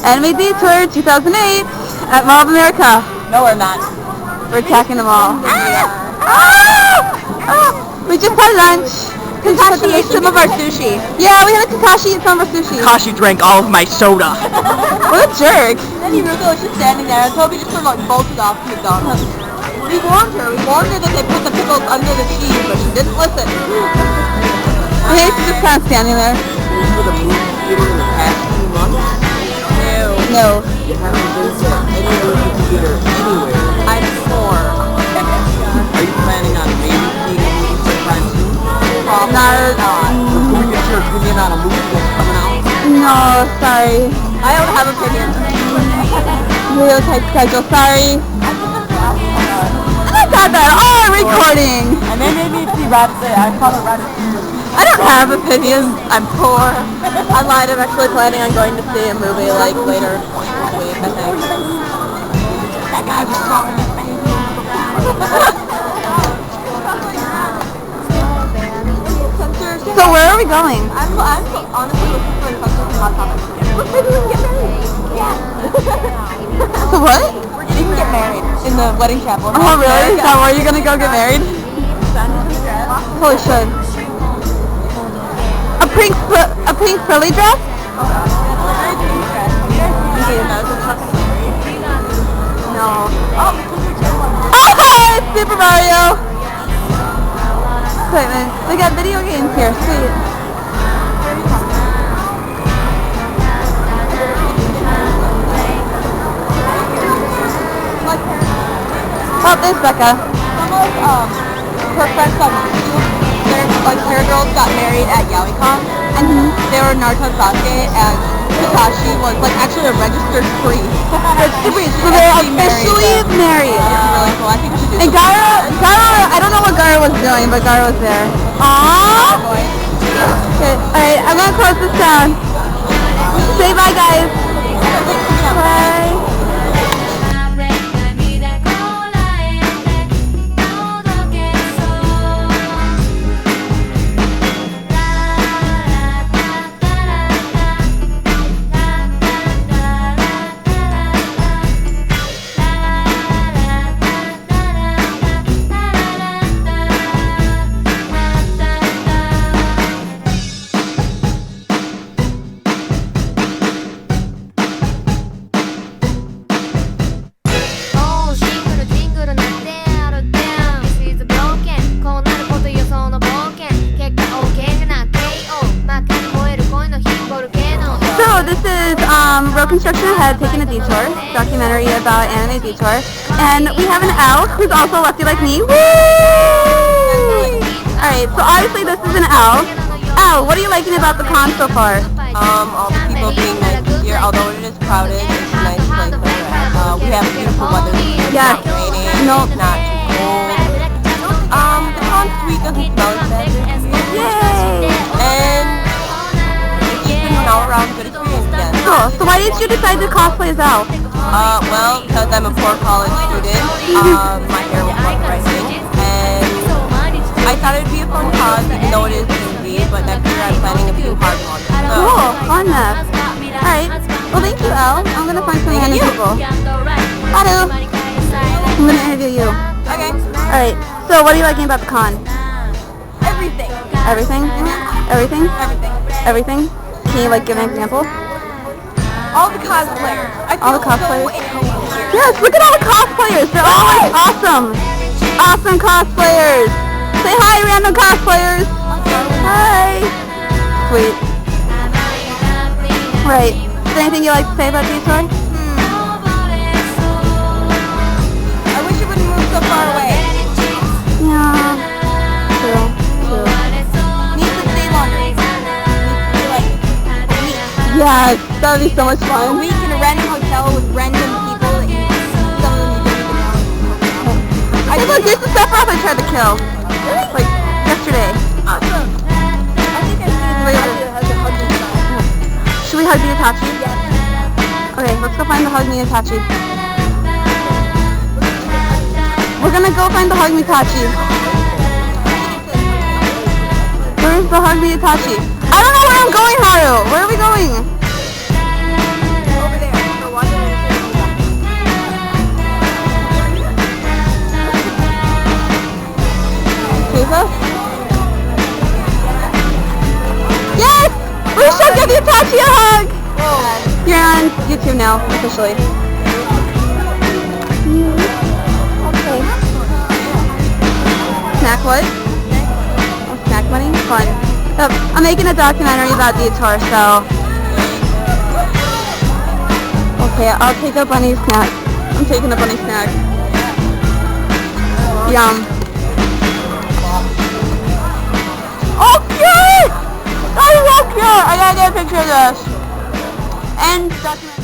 Anime Detour 2008 at Mall of America. No, we're not. We're attacking them all. We just had lunch. Kakashi ate some of our sushi. Yeah, we had Kakashi eat some of our sushi. Kakashi drank all of my soda. What a jerk. Then Hiruko was just standing there and Toby just sort of like bolted off to McDonald's. We warned her that they put the pickles under the cheese, but she didn't listen. I hate to just kind of standing there. For the movie theater in the past 2 months? No. You haven't been to any movie theater anywhere. I'm 4. Are you planning on maybe seeing a movie sometime soon? Not. Can we get your opinion on a movie that's coming out? No, sorry. I don't have an opinion. Real tight schedule, sorry. I got that all recording. And they made me see Rabbit. I call it Rabbit. I don't have opinions. I'm poor. I lied. I'm actually planning on going to see a movie like later this week, I think. That guy was talking to me. So where are we going? I'm honestly looking for a couple of hot topics. Look, maybe we can get married. Yeah. So what? We're going to get married in the wedding chapel. Oh really? Is that where you're gonna go get married? Holy shit. A pink frilly dress? No. Oh, it's Super Mario! Wait a minute. They got video games here. Sweet. Oh, there's Becca. Some of her friends on YouTube, their girls got married at YaoiCon, and they were Naruto and Sasuke, and Kakashi was like actually a registered priest. So they're officially married. It's really cool. I think we should do And Gara, I don't know what Gara was doing, but Gara was there. Aww. Okay, alright, I'm gonna close this down. Say bye, guys. Bye. Construction Ahead taking a detour, documentary about Anime Detour, and we have an Al who's also lefty like me. Woo! Alright, so obviously this is an Al. Al, what are you liking about the con so far? All the people being nice this year, although it is crowded, it's a nice place. We have beautiful weather. Yes. It's not raining, Nope. it's not too cold. The con suite doesn't smell as bad this year. Yay! And it's just been an all-around good experience again. Cool. So why did you decide to cosplay as Al? Well, because I'm a poor college student, my hair was not rising, and I thought it would be a fun cause, even though it is easy, but next year I'm planning a few hard ones. So. Cool. Fun enough. Alright. Well, thank you, Al. I'm going to find some random people. Hello. I'm going to interview you. Okay. Alright. So what are you liking about the con? Everything. Everything? Everything? Everything. Everything? Can you, like, give an example? All the cosplayers. All the cosplayers? So Yes, look at all the cosplayers. They're all like awesome. Awesome cosplayers. Say hi, random cosplayers. Hi. Sweet. Right. Is there anything you like to say about Detour? I wish it wouldn't move so far away. Yeah. True. Needs to stay longer. Needs to stay like a week. Yes, that would be so much A fun. week in a random hotel with random people that you, some of them you don't even know. Hey, look, here's the Sephiroth I tried to kill. Like, yesterday. Awesome. I think I see a lady that has a hug inside. Should we hug the Itachi? Yes. Okay, let's go find the Hug Me Itachi. We're gonna go find the Hug Me Itachi. Where's the hug me Itachi? I don't know where I'm going, Haru. Where are we going? Over there. So watch it. Jesus? Yes! We should give Itachi a hug! You're on YouTube now, officially. Okay. Snack what? Oh, snack money? Fun. So, I'm making a documentary about Detour, so... Okay, I'll take a bunny snack. I'm taking a bunny snack. Yum. Oh, cute! I love cute! I gotta get a picture of this. And documentary.